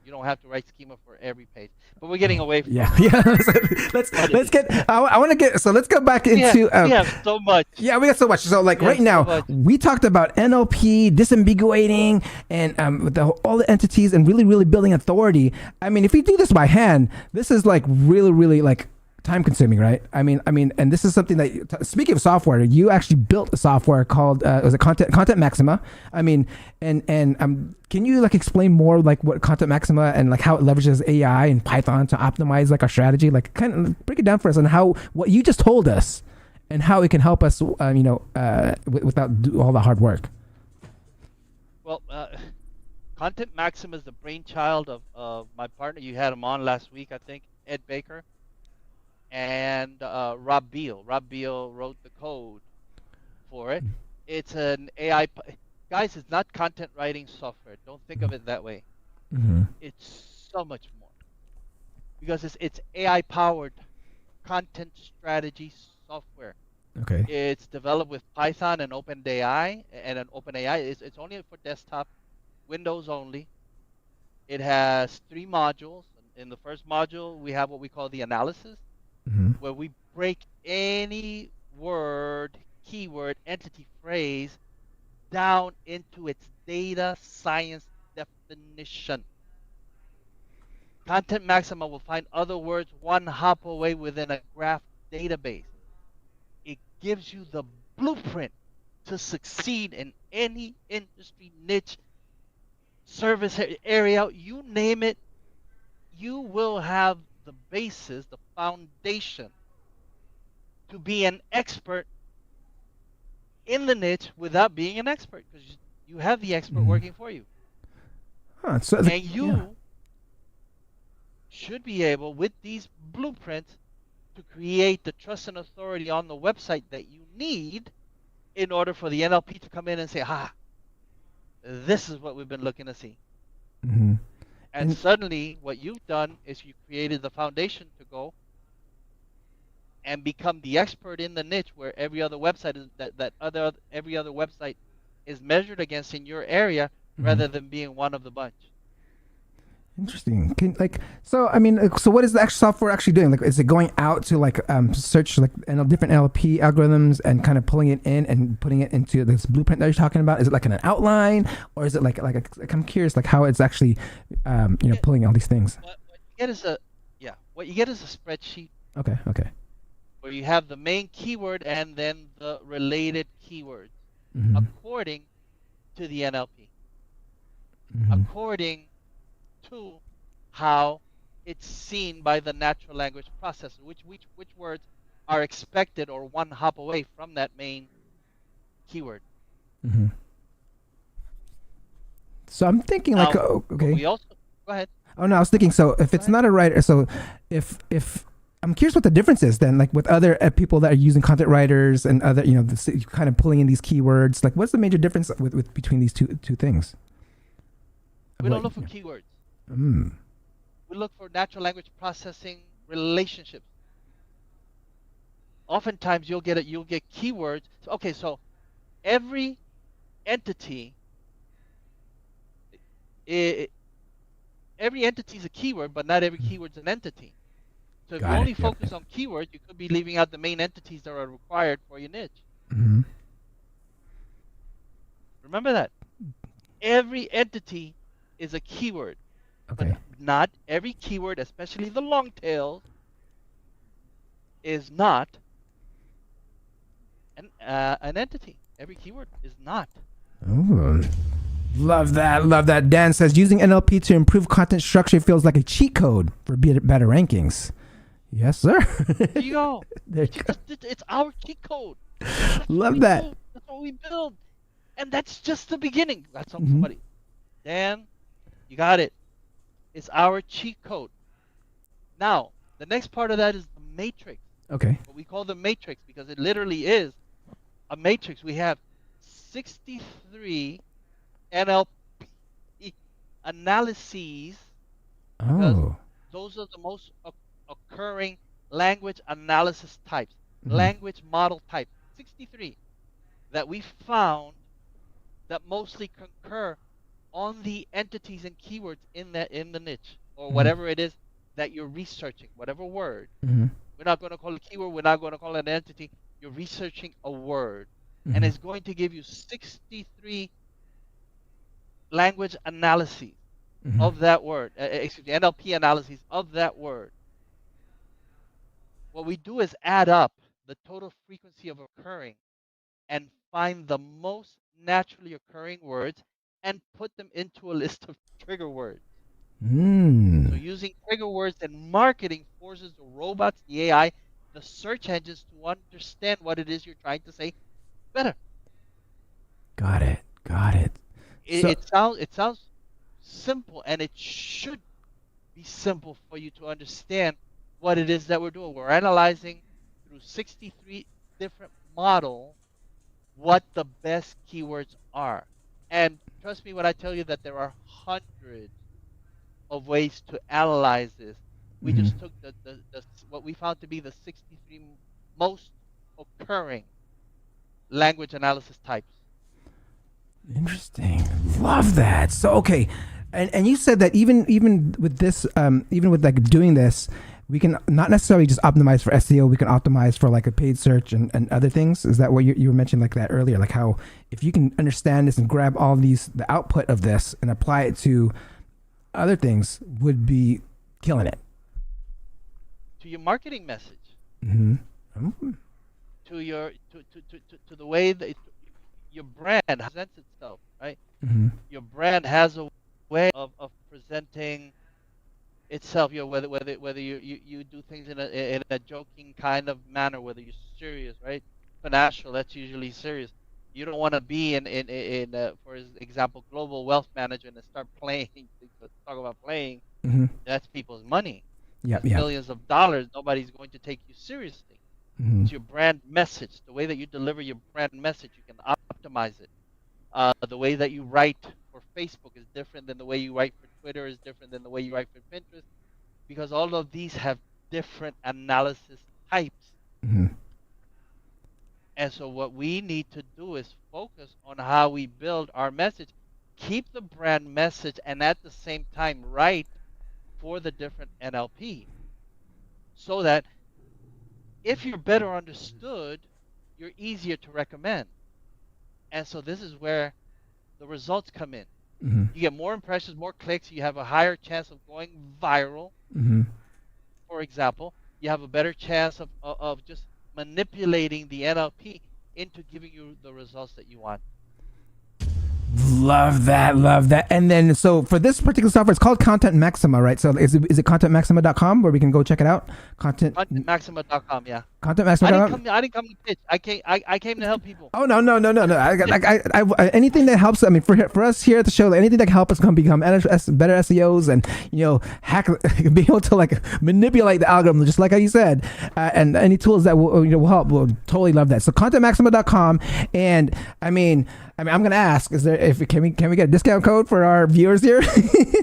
You don't have to write schema for every page. But we're getting away from let's get I want to get, so let's go back into we have so much. Yeah, we got so much. So like right now, we talked about NLP, disambiguating, and with all the entities, and really building authority. I mean, if we do this by hand, this is like really like time consuming, right? I mean, and this is something that, speaking of software, you actually built a software called was it Content Maxima? I mean, and can you like explain more like what Content Maxima and like how it leverages AI and Python to optimize like our strategy? Like kind of break it down for us on how what you just told us and how it can help us, without all the hard work. Well, Content Maxima is the brainchild of my partner. You had him on last week, I think, Ed Baker. And Rob Beal. Rob Beal wrote the code for it. It's an AI, guys. It's not content writing software. Don't think of it that way. It's so much more because it's AI powered content strategy software. Okay. It's developed with Python and OpenAI, and an OpenAI it's only for desktop, Windows only. It has 3 modules. In the first module, we have what we call the analysis, where we break any word, keyword, entity, phrase down into its data science definition. Content Maxima will find other words one hop away within a graph database. It gives you the blueprint to succeed in any industry, niche, service area, you name it. You will have the basis, the foundation to be an expert in the niche without being an expert, because you have the expert working for you. And you should be able, with these blueprints, to create the trust and authority on the website that you need in order for the NLP to come in and say, this is what we've been looking to see. And suddenly, what you've done is you created the foundation to go and become the expert in the niche, where every other website is every other website is measured against in your area, rather than being one of the bunch. Interesting. So what is the actual software actually doing? Like, is it going out to like search like different NLP algorithms and kind of pulling it in and putting it into this blueprint that you're talking about? Is it like an outline, or is it like I'm curious like how it's actually pulling all these things? What you get is a spreadsheet. Okay. Where you have the main keyword and then the related keywords according to the NLP, according to how it's seen by the natural language processor, which words are expected or one hop away from that main keyword. So I'm thinking like, Now, oh, okay. We also go ahead. Oh no, I was thinking. So if it's not a writer, so if I'm curious what the difference is then, like with other people that are using content writers and other, kind of pulling in these keywords. Like, what's the major difference with between these two things? We don't look for keywords. We look for natural language processing relationships. Oftentimes you'll get keywords. Okay, so every entity, every entity is a keyword, but not every keyword is an entity. So if you only focus on keywords, you could be leaving out the main entities that are required for your niche. Remember that. Every entity is a keyword. Okay. But not every keyword, especially the long tails, is not an entity. Every keyword is not. Ooh. Love that. Dan says, using NLP to improve content structure feels like a cheat code for better rankings. Yes, sir. There you go. It's our cheat code. Love that. That's what we build. And that's just the beginning. That's somebody. Dan, you got it. It's our cheat code. Now, the next part of that is the matrix. Okay. What we call the matrix, because it literally is a matrix. We have 63 NLP analyses. Oh. Those are the most occurring language analysis types, language model types. 63 that we found that mostly concur on the entities and keywords in the niche or whatever it is that you're researching, whatever word. We're not going to call it a keyword. We're not going to call it an entity. You're researching a word, and it's going to give you 63 language analyses of that word. NLP analyses of that word. What we do is add up the total frequency of occurring and find the most naturally occurring words and put them into a list of trigger words. So using trigger words in marketing forces the robots, the AI, the search engines to understand what it is you're trying to say better. Got it. It sounds simple, and it should be simple for you to understand what it is that we're doing. We're analyzing through 63 different models what the best keywords are. And trust me when I tell you that there are hundreds of ways to analyze this. We just took the what we found to be the 63 most occurring language analysis types. Interesting. Love that. So okay, and you said that even with this, even with like doing this, we can not necessarily just optimize for SEO. We can optimize for like a paid search and other things. Is that what you were mentioning like that earlier? Like how if you can understand this and grab all these the output of this and apply it to other things, would be killing it. To your marketing message. To your to the way that your brand presents itself, right? Your brand has a way of presenting itself. Whether you do things in a joking kind of manner, whether you're serious, right? Financial, that's usually serious. You don't want to be in for example, global wealth management and start playing. Talk about playing. That's people's money. Yeah. Millions of dollars. Nobody's going to take you seriously. It's your brand message. The way that you deliver your brand message, you can optimize it. The way that you write for Facebook is different than the way you write for Twitter, is different than the way you write for Pinterest, because all of these have different analysis types. And so what we need to do is focus on how we build our message, keep the brand message, and at the same time write for the different NLP, so that if you're better understood, you're easier to recommend. And so this is where the results come in. You get more impressions, more clicks, you have a higher chance of going viral. For example, you have a better chance of just manipulating the NLP into giving you the results that you want. Love that. Love that. And then, so for this particular software, it's called Content Maxima, right? So is it contentmaxima.com where we can go check it out? ContentMaxima.com, yeah. Contentmaxima.com? I didn't come to pitch. I came to help people. Oh, no. Anything that helps, I mean, for us here at the show, anything that can help us become better SEOs and, hack, be able to like manipulate the algorithm, just like how you said, and any tools that will help, we'll totally love that. So contentmaxima.com. And I mean, I'm gonna ask: can we get a discount code for our viewers here? We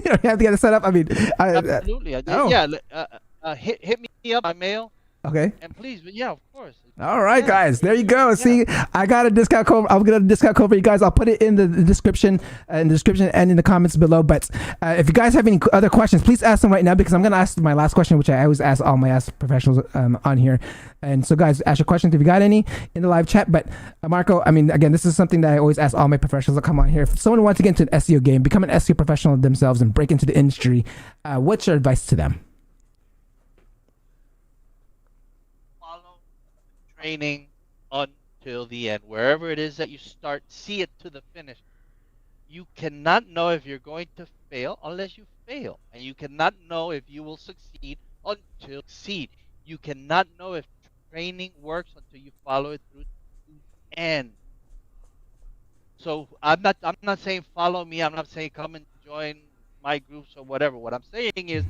have to get it set up. I mean, Absolutely. Yeah. Hit me up by mail. Okay. And please, but yeah, of course. All right, guys. There you go. See, I got a discount code. I'll get a discount code for you guys. I'll put it in the description, and in the comments below. But if you guys have any other questions, please ask them right now, because I'm gonna ask my last question, which I always ask all my Ask Professionals on here. And so, guys, ask your questions if you got any in the live chat. But Marco, I mean, again, this is something that I always ask all my professionals that come on here. If someone wants to get into an SEO game, become an SEO professional themselves, and break into the industry, what's your advice to them? Training until the end. Wherever it is that you start, see it to the finish. You cannot know if you're going to fail unless you fail. And you cannot know if you will succeed until you succeed. You cannot know if training works until you follow it through to the end. So I'm not saying follow me. I'm not saying come and join my groups or whatever. What I'm saying is,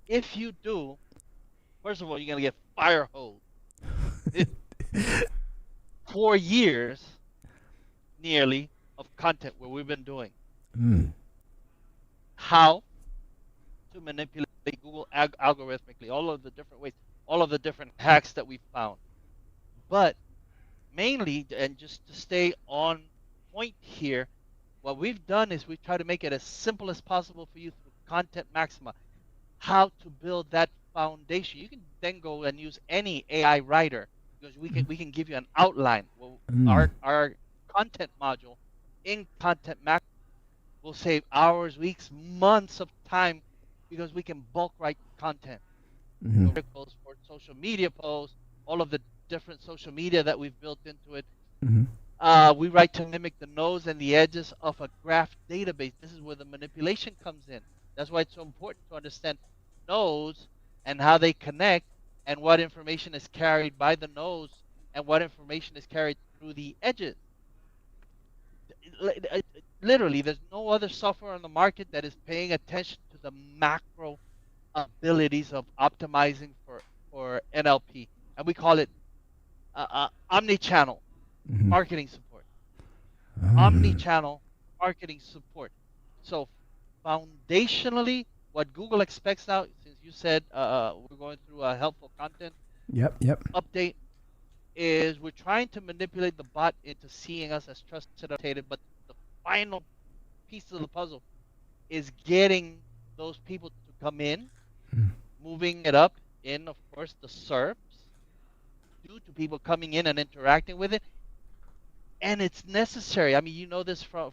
if you do, first of all, you're going to get fire hosed. 4 years nearly of content where we've been doing how to manipulate Google algorithmically, all of the different ways, all of the different hacks that we found. But mainly, and just to stay on point here, what we've done is we've tried to make it as simple as possible for you through Content Maxima, how to build that foundation. You can then go and use any AI writer, because we can give you an outline. Well, our content module in Content Max will save hours, weeks, months of time, because we can bulk write content. Articles for social media posts, all of the different social media that we've built into it. We write to mimic the nodes and the edges of a graph database. This is where the manipulation comes in. That's why it's so important to understand nodes and how they connect, and what information is carried by the nodes, and what information is carried through the edges. Literally, there's no other software on the market that is paying attention to the macro abilities of optimizing for NLP. And we call it omni-channel marketing support. Omni-channel marketing support. So foundationally, what Google expects now, since you said we're going through a helpful content update, is we're trying to manipulate the bot into seeing us as trusted, but the final piece of the puzzle is getting those people to come in, moving it up in, of course, the SERPs, due to people coming in and interacting with it. And it's necessary. I mean, you know this from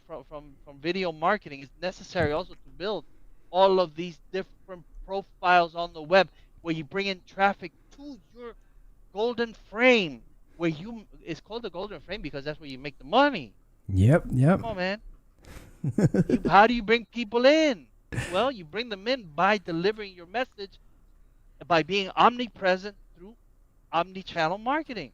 video marketing. It's necessary also to build all of these different profiles on the web, where you bring in traffic to your golden frame, it's called the golden frame because that's where you make the money. Yep. Come on, man. How do you bring people in? Well, you bring them in by delivering your message, by being omnipresent through omni-channel marketing.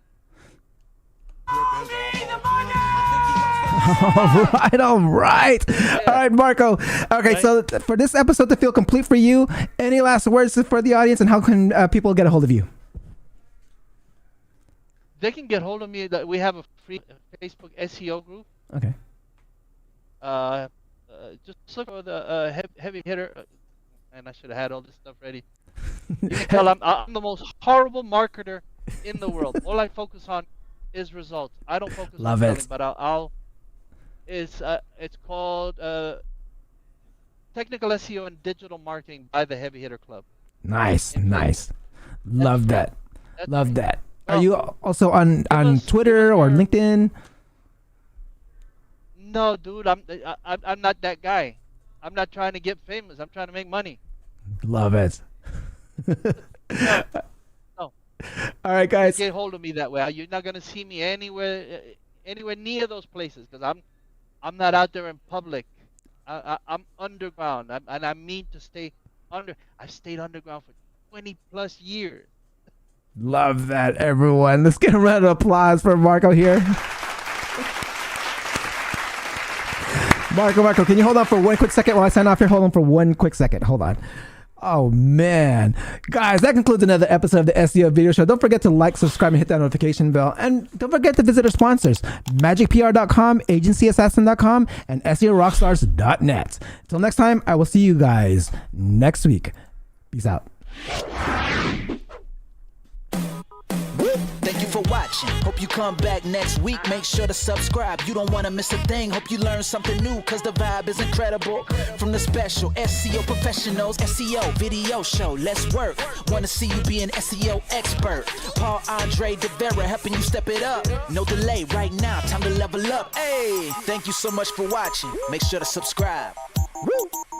All right. All right, Marco. Okay, so for this episode to feel complete for you, any last words for the audience, and how can people get a hold of you? They can get hold of me. We have a free Facebook SEO group. Okay. Just look for the heavy hitter. And I should have had all this stuff ready. You can tell I'm the most horrible marketer in the world. All I focus on is results. I don't focus on selling, but it's called Technical SEO and Digital Marketing by the Heavy Hitter Club. Nice. Love that. Love that. Are you also on Twitter or LinkedIn? No, dude, I'm not that guy. I'm not trying to get famous. I'm trying to make money. Love it. No. All right, guys. Get hold of me that way. You're not gonna see me anywhere near those places, because I'm not out there in public I'm underground, and I mean to stay under. I've stayed underground for 20 plus years. Love that, everyone. Let's get a round of applause for Marco here. Marco, can you hold on for one quick second while I sign off here? Hold on for one quick second. Hold on. Oh, man. Guys, that concludes another episode of the SEO Video Show. Don't forget to like, subscribe, and hit that notification bell. And don't forget to visit our sponsors, magicpr.com, agencyassassin.com, and SEOrockstars.net. Until next time, I will see you guys next week. Peace out. Thank you for watching. Hope you come back next week. Make sure to subscribe. You don't want to miss a thing. Hope you learn something new, cause the vibe is incredible. From the special SEO professionals, SEO video show. Let's work. Want to see you be an SEO expert. Paul Andre De Vera helping you step it up. No delay right now. Time to level up. Hey, thank you so much for watching. Make sure to subscribe. Woo!